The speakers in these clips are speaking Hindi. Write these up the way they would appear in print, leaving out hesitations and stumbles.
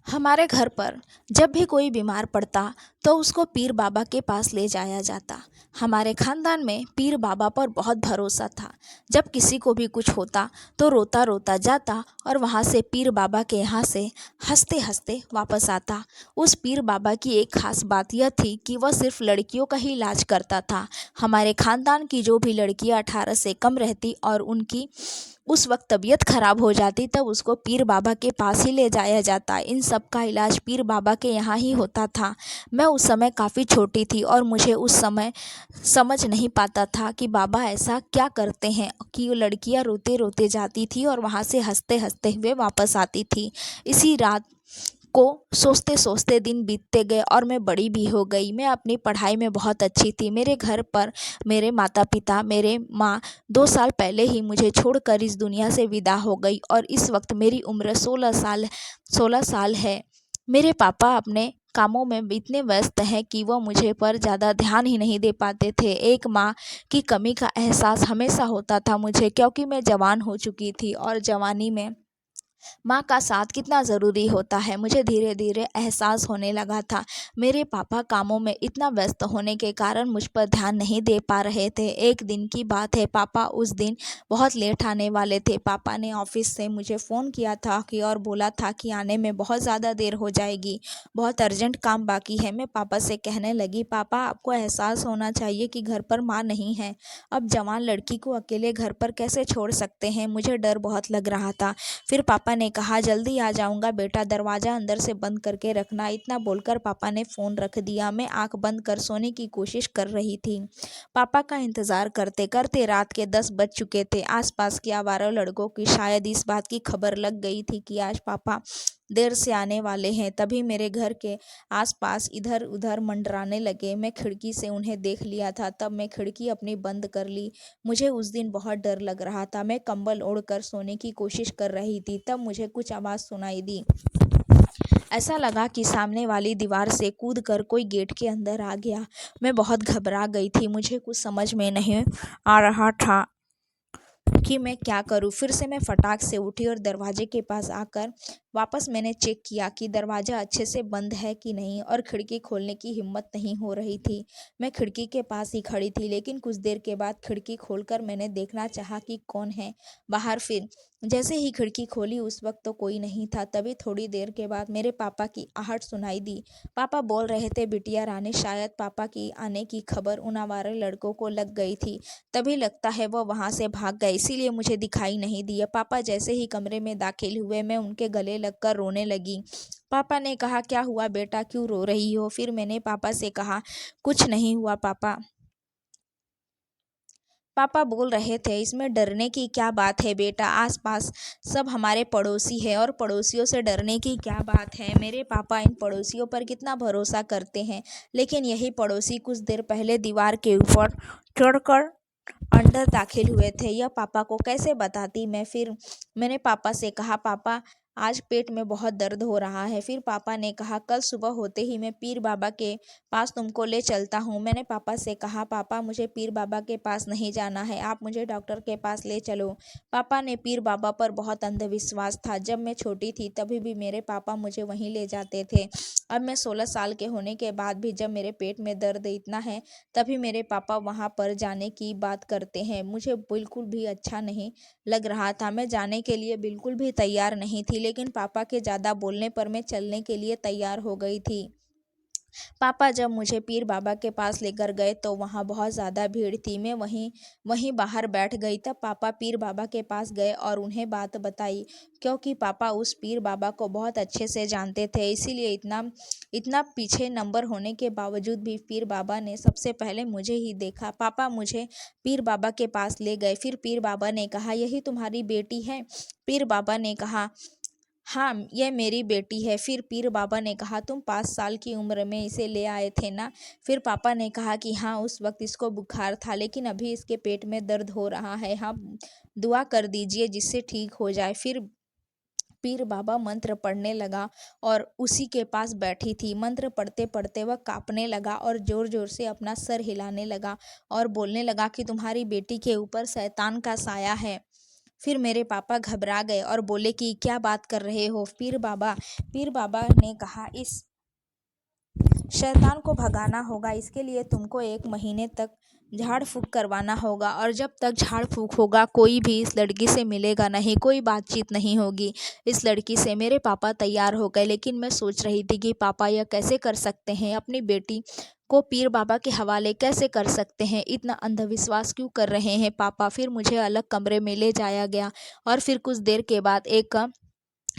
हमारे घर पर जब भी कोई बीमार पड़ता तो उसको पीर बाबा के पास ले जाया जाता। हमारे खानदान में पीर बाबा पर बहुत भरोसा था। जब किसी को भी कुछ होता तो रोता रोता जाता और वहाँ से पीर बाबा के यहाँ से हंसते हंसते वापस आता। उस पीर बाबा की एक खास बात यह थी कि वह सिर्फ लड़कियों का ही इलाज करता था। हमारे खानदान की जो भी लड़कियां 18 से कम रहती और उनकी उस वक्त तबीयत खराब हो जाती तब उसको पीर बाबा के पास ही ले जाया जाता। इन सब का इलाज पीर बाबा के यहाँ ही होता था। मैं उस समय काफ़ी छोटी थी और मुझे उस समय समझ नहीं पाता था कि बाबा ऐसा क्या करते हैं कि वो लड़कियां रोते रोते जाती थी और वहाँ से हंसते हंसते हुए वापस आती थी। इसी रात को सोचते सोचते दिन बीतते गए और मैं बड़ी भी हो गई। मैं अपनी पढ़ाई में बहुत अच्छी थी। मेरे घर पर मेरे माता पिता, मेरे माँ 2 साल पहले ही मुझे छोड़कर इस दुनिया से विदा हो गई और इस वक्त मेरी उम्र 16 साल है। मेरे पापा अपने कामों में इतने व्यस्त हैं कि वह मुझे पर ज़्यादा ध्यान ही नहीं दे पाते थे। एक माँ की कमी का एहसास हमेशा होता था मुझे, क्योंकि मैं जवान हो चुकी थी और जवानी में माँ का साथ कितना ज़रूरी होता है मुझे धीरे धीरे एहसास होने लगा था। मेरे पापा कामों में इतना व्यस्त होने के कारण मुझ पर ध्यान नहीं दे पा रहे थे। एक दिन की बात है, पापा उस दिन बहुत लेट आने वाले थे। पापा ने ऑफिस से मुझे फ़ोन किया था कि और बोला था कि आने में बहुत ज़्यादा देर हो जाएगी, बहुत अर्जेंट काम बाकी है। मैं पापा से कहने लगी, पापा आपको एहसास होना चाहिए कि घर पर माँ नहीं है। अब जवान लड़की को अकेले घर पर कैसे छोड़ सकते हैं। मुझे डर बहुत लग रहा था। फिर पापा ने कहा, जल्दी आ जाऊंगा बेटा, दरवाज़ा अंदर से बंद करके रखना। इतना बोलकर पापा ने फ़ोन रख दिया। मैं आंख बंद कर सोने की कोशिश कर रही थी। पापा का इंतज़ार करते करते रात के 10 बज चुके थे। आसपास के आवारा लड़कों की शायद इस बात की खबर लग गई थी कि आज पापा देर से आने वाले हैं। तभी मेरे घर के आसपास इधर उधर मंडराने लगे। मैं खिड़की से उन्हें देख लिया था। तब मैं खिड़की अपनी बंद कर ली। मुझे उस दिन बहुत डर लग रहा था। मैं कंबल ओढ़कर सोने की कोशिश कर रही थी। तब मुझे कुछ आवाज़ सुनाई दी। ऐसा लगा कि सामने वाली दीवार से कूद कर कोई गेट के अंदर आ गया। मैं बहुत घबरा गई थी। मुझे कुछ समझ में नहीं आ रहा था कि मैं क्या करूं। फिर से मैं फटाक से उठी और दरवाजे के पास आकर वापस मैंने चेक किया कि दरवाज़ा अच्छे से बंद है कि नहीं, और खिड़की खोलने की हिम्मत नहीं हो रही थी। मैं खिड़की के पास ही खड़ी थी, लेकिन कुछ देर के बाद खिड़की खोलकर मैंने देखना चाहा कि कौन है बाहर। फिर जैसे ही खिड़की खोली उस वक्त तो कोई नहीं था। तभी थोड़ी देर के बाद मेरे पापा की आहट सुनाई दी। पापा बोल रहे थे, बिटिया रानी, शायद पापा की आने की खबर उन आवारा लड़कों को लग गई थी, तभी लगता है वो वहाँ से भाग गए, इसीलिए मुझे दिखाई नहीं दिया। पापा जैसे ही कमरे में दाखिल हुए मैं उनके गले लगकर रोने लगी। पापा ने कहा, क्या हुआ बेटा, क्यों रो रही हो। फिर मैंने पापा से कहा, कुछ नहीं हुआ पापा। पापा बोल रहे थे, इसमें डरने की क्या बात है बेटा, आसपास सब हमारे पड़ोसी है और पड़ोसियों से डरने की क्या बात है। मेरे पापा इन पड़ोसियों पर कितना भरोसा करते हैं, लेकिन यही पड़ोसी कुछ देर पहले दीवार के ऊपर चढ़कर अंदर दाखिल हुए थे। यह पापा को कैसे बताती मैं। फिर मैंने पापा से कहा, पापा आज पेट में बहुत दर्द हो रहा है। फिर पापा ने कहा, कल सुबह होते ही मैं पीर बाबा के पास तुमको ले चलता हूँ। मैंने पापा से कहा, पापा मुझे पीर बाबा के पास नहीं जाना है, आप मुझे डॉक्टर के पास ले चलो। पापा ने पीर बाबा पर बहुत अंधविश्वास था। जब मैं छोटी थी तभी भी मेरे पापा मुझे वहीं ले जाते थे। अब मैं 16 साल के होने के बाद भी जब मेरे पेट में दर्द इतना है तभी मेरे पापा वहाँ पर जाने की बात करते हैं। मुझे बिल्कुल भी अच्छा नहीं लग रहा था। मैं जाने के लिए बिल्कुल भी तैयार नहीं थी, लेकिन पापा के ज़्यादा बोलने पर मैं चलने के लिए तैयार हो गई थी। पापा जब मुझे पीर बाबा के पास लेकर गए तो वहाँ बहुत ज़्यादा भीड़ थी। मैं वहीं वहीं बाहर बैठ गई। तब पापा पीर बाबा के पास गए और उन्हें बात बताई, क्योंकि पापा उस पीर बाबा को बहुत अच्छे से जानते थे। इसीलिए इतना इतना पीछे नंबर होने के बावजूद भी पीर बाबा ने सबसे पहले मुझे ही देखा। पापा मुझे पीर बाबा के पास ले गए। फिर पीर बाबा ने कहा, यही तुम्हारी बेटी है। पीर बाबा ने कहा, हाँ यह मेरी बेटी है। फिर पीर बाबा ने कहा, तुम 5 साल की उम्र में इसे ले आए थे ना। फिर पापा ने कहा कि हाँ, उस वक्त इसको बुखार था, लेकिन अभी इसके पेट में दर्द हो रहा है, हाँ दुआ कर दीजिए जिससे ठीक हो जाए। फिर पीर बाबा मंत्र पढ़ने लगा और उसी के पास बैठी थी। मंत्र पढ़ते पढ़ते वह कांपने लगा और जोर जोर से अपना सर हिलाने लगा और बोलने लगा कि तुम्हारी बेटी के ऊपर शैतान का साया है। फिर मेरे पापा घबरा गए और बोले कि क्या बात कर रहे हो पीर बाबा ने कहा, इस शैतान को भगाना होगा, इसके लिए तुमको 1 महीने तक झाड़ फूँक करवाना होगा और जब तक झाड़ फूँक होगा कोई भी इस लड़की से मिलेगा नहीं, कोई बातचीत नहीं होगी इस लड़की से। मेरे पापा तैयार हो गए, लेकिन मैं सोच रही थी कि पापा यह कैसे कर सकते हैं, अपनी बेटी को पीर बाबा के हवाले कैसे कर सकते हैं, इतना अंधविश्वास क्यों कर रहे हैं पापा। फिर मुझे अलग कमरे में ले जाया गया और फिर कुछ देर के बाद एक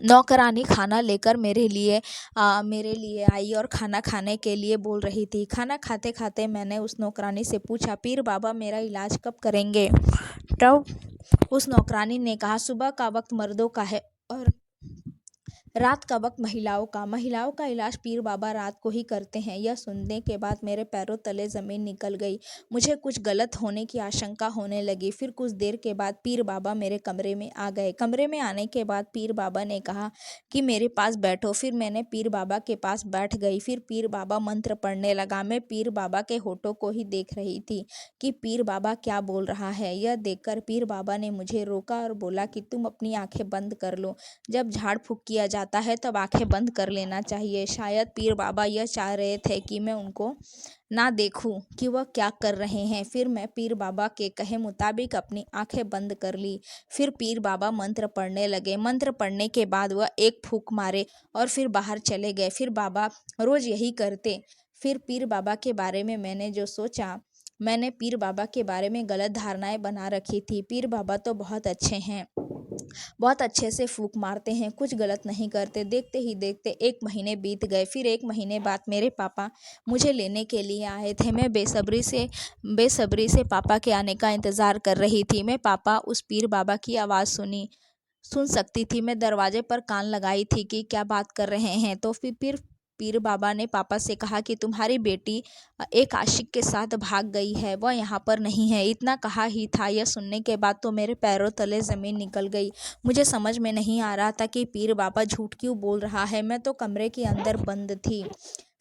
नौकरानी खाना लेकर मेरे लिए आई और खाना खाने के लिए बोल रही थी। खाना खाते खाते मैंने उस नौकरानी से पूछा, पीर बाबा मेरा इलाज कब करेंगे? तब उस नौकरानी ने कहा, सुबह का वक्त मर्दों का है और रात का वक्त महिलाओं का इलाज पीर बाबा रात को ही करते हैं। यह सुनने के बाद मेरे पैरों तले ज़मीन निकल गई। मुझे कुछ गलत होने की आशंका होने लगी। फिर कुछ देर के बाद पीर बाबा मेरे कमरे में आ गए। कमरे में आने के बाद पीर बाबा ने कहा कि मेरे पास बैठो। फिर मैंने पीर बाबा के पास बैठ गई। फिर पीर बाबा मंत्र पढ़ने लगा। मैं पीर बाबा के होठों को ही देख रही थी कि पीर बाबा क्या बोल रहा है। यह देखकर पीर बाबा ने मुझे रोका और बोला कि तुम अपनी आंखें बंद कर लो। जब झाड़ फूँक किया जाता है तब आंखें बंद कर लेना चाहिए। शायद पीर बाबा यह चाह रहे थे कि मैं उनको ना देखूं कि वह क्या कर रहे हैं। फिर मैं पीर बाबा के कहे मुताबिक अपनी आंखें बंद कर ली। फिर पीर बाबा मंत्र पढ़ने लगे। मंत्र पढ़ने के बाद वह एक फूंक मारे और फिर बाहर चले गए। फिर बाबा रोज यही करते। फिर पीर बाबा के बारे में मैंने जो सोचा, मैंने पीर बाबा के बारे में गलत धारणाएं बना रखी थी। पीर बाबा तो बहुत अच्छे हैं, बहुत अच्छे से फूंक मारते हैं, कुछ गलत नहीं करते। देखते ही देखते 1 महीने बीत गए। फिर 1 महीने बाद मेरे पापा मुझे लेने के लिए आए थे। मैं बेसब्री से पापा के आने का इंतज़ार कर रही थी। मैं पापा उस पीर बाबा की आवाज़ सुन सकती थी। मैं दरवाजे पर कान लगाई थी कि क्या बात कर रहे हैं। तो फिर पीर बाबा ने पापा से कहा कि तुम्हारी बेटी एक आशिक के साथ भाग गई है, वह यहाँ पर नहीं है। इतना कहा ही था। यह सुनने के बाद तो मेरे पैरों तले ज़मीन निकल गई। मुझे समझ में नहीं आ रहा था कि पीर बाबा झूठ क्यों बोल रहा है। मैं तो कमरे के अंदर बंद थी।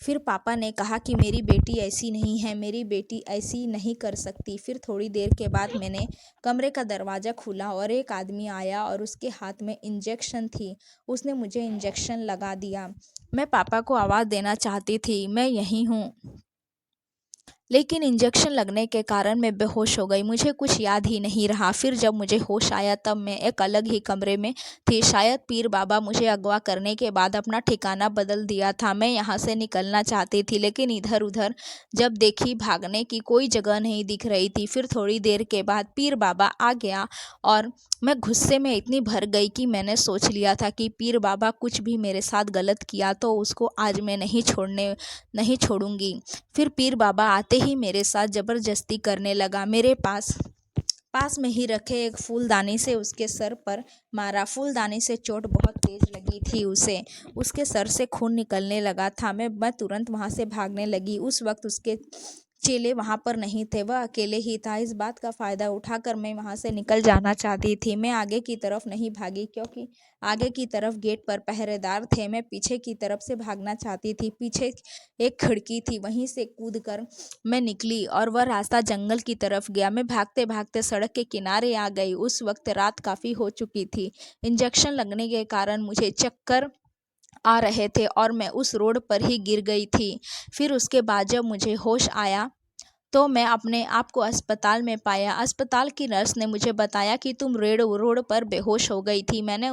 फिर पापा ने कहा कि मेरी बेटी ऐसी नहीं है, मेरी बेटी ऐसी नहीं कर सकती। फिर थोड़ी देर के बाद मैंने कमरे का दरवाज़ा खोला और एक आदमी आया और उसके हाथ में इंजेक्शन थी। उसने मुझे इंजेक्शन लगा दिया। मैं पापा को आवाज़ देना चाहती थी, मैं यहीं हूँ, लेकिन इंजेक्शन लगने के कारण मैं बेहोश हो गई। मुझे कुछ याद ही नहीं रहा। फिर जब मुझे होश आया तब मैं एक अलग ही कमरे में थी। शायद पीर बाबा मुझे अगवा करने के बाद अपना ठिकाना बदल दिया था। मैं यहाँ से निकलना चाहती थी, लेकिन इधर उधर जब देखी भागने की कोई जगह नहीं दिख रही थी। फिर थोड़ी देर के बाद पीर बाबा आ गया और मैं गुस्से में इतनी भर गई कि मैंने सोच लिया था कि पीर बाबा कुछ भी मेरे साथ गलत किया तो उसको आज मैं नहीं छोड़ूंगी। फिर पीर बाबा आते ही मेरे साथ ज़बरदस्ती करने लगा। मेरे पास में ही रखे एक फूलदानी से उसके सर पर मारा। फूलदानी से चोट बहुत तेज लगी थी उसे। उसके सर से खून निकलने लगा था। मैं तुरंत वहाँ से भागने लगी। उस वक्त उसके चेले वहाँ पर नहीं थे, वह अकेले ही था। इस बात का फ़ायदा उठाकर मैं वहाँ से निकल जाना चाहती थी। मैं आगे की तरफ नहीं भागी क्योंकि आगे की तरफ गेट पर पहरेदार थे। मैं पीछे की तरफ से भागना चाहती थी। पीछे एक खिड़की थी, वहीं से कूदकर मैं निकली और वह रास्ता जंगल की तरफ गया। मैं भागते भागते सड़क के किनारे आ गई। उस वक्त रात काफ़ी हो चुकी थी। इंजेक्शन लगने के कारण मुझे चक्कर आ रहे थे और मैं उस रोड पर ही गिर गई थी। फिर उसके बाद जब मुझे होश आया तो मैं अपने आप को अस्पताल में पाया। अस्पताल की नर्स ने मुझे बताया कि तुम रोड पर बेहोश हो गई थी। मैंने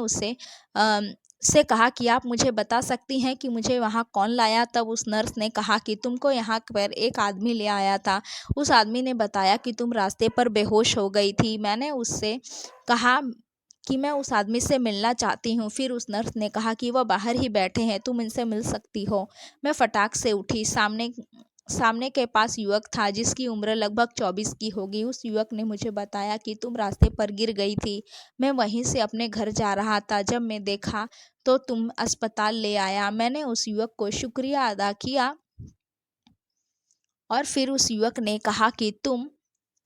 से कहा कि आप मुझे बता सकती हैं कि मुझे वहाँ कौन लाया? तब उस नर्स ने कहा कि तुमको यहाँ पर एक आदमी ले आया था। उस आदमी ने बताया कि तुम रास्ते पर बेहोश हो गई थी। मैंने उससे कहा कि मैं उस आदमी से मिलना चाहती हूँ। फिर उस नर्स ने कहा कि वह बाहर ही बैठे हैं, तुम इनसे मिल सकती हो। मैं फटाक से उठी। सामने के पास युवक था जिसकी उम्र लगभग 24 की होगी। उस युवक ने मुझे बताया कि तुम रास्ते पर गिर गई थी। मैं वहीं से अपने घर जा रहा था। जब मैं देखा तो तुम अस्पताल ले आया। मैंने उस युवक को शुक्रिया अदा किया और फिर उस युवक ने कहा कि तुम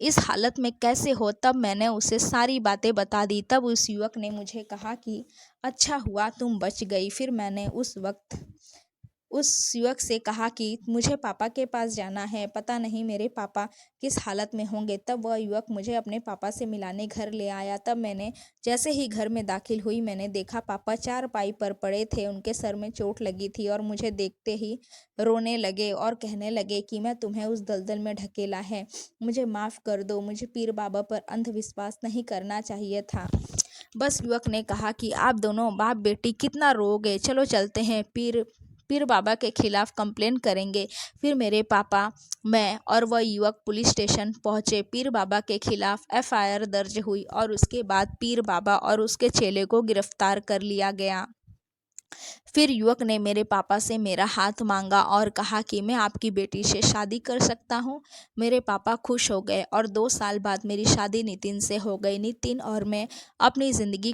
इस हालत में कैसे हो? तब मैंने उसे सारी बातें बता दी। तब उस युवक ने मुझे कहा कि अच्छा हुआ तुम बच गई। फिर मैंने उस युवक से कहा कि मुझे पापा के पास जाना है, पता नहीं मेरे पापा किस हालत में होंगे। तब वह युवक मुझे अपने पापा से मिलाने घर ले आया। तब मैंने जैसे ही घर में दाखिल हुई, मैंने देखा पापा चारपाई पर पड़े थे, उनके सर में चोट लगी थी और मुझे देखते ही रोने लगे और कहने लगे कि मैं तुम्हें उस दलदल में ढकेला है, मुझे माफ़ कर दो, मुझे पीर बाबा पर अंधविश्वास नहीं करना चाहिए था। बस युवक ने कहा कि आप दोनों बाप बेटी कितना रोओगे, चलो चलते हैं, पीर बाबा के खिलाफ कंप्लेन करेंगे। फिर मेरे पापा, मैं और वह युवक पुलिस स्टेशन पहुंचे। पीर बाबा के खिलाफ एफआईआर दर्ज हुई और उसके बाद पीर बाबा और उसके चेले को गिरफ्तार कर लिया गया। फिर युवक ने मेरे पापा से मेरा हाथ मांगा और कहा कि मैं आपकी बेटी से शादी कर सकता हूँ। मेरे पापा खुश हो गए और 2 साल बाद मेरी शादी नितिन से हो गई। नितिन और मैं अपनी ज़िंदगी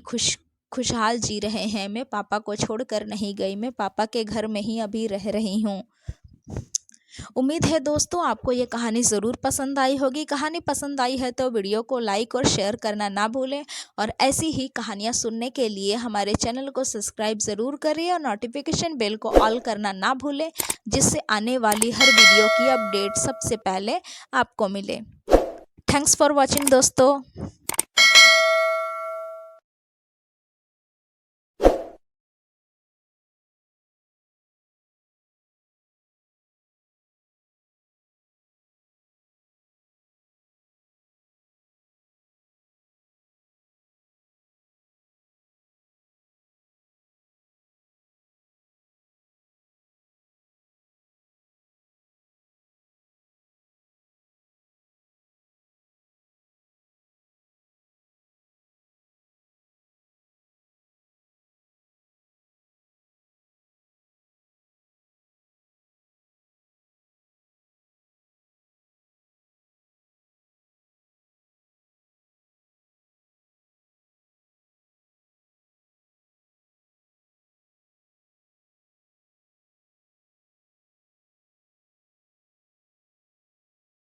खुशहाल जी रहे हैं। मैं पापा को छोड़कर नहीं गई, मैं पापा के घर में ही अभी रह रही हूँ। उम्मीद है दोस्तों आपको ये कहानी ज़रूर पसंद आई होगी। कहानी पसंद आई है तो वीडियो को लाइक और शेयर करना ना भूलें और ऐसी ही कहानियाँ सुनने के लिए हमारे चैनल को सब्सक्राइब ज़रूर करिए और नोटिफिकेशन बेल को ऑल करना ना भूलें, जिससे आने वाली हर वीडियो की अपडेट सबसे पहले आपको मिले। थैंक्स फॉर वॉचिंग दोस्तों।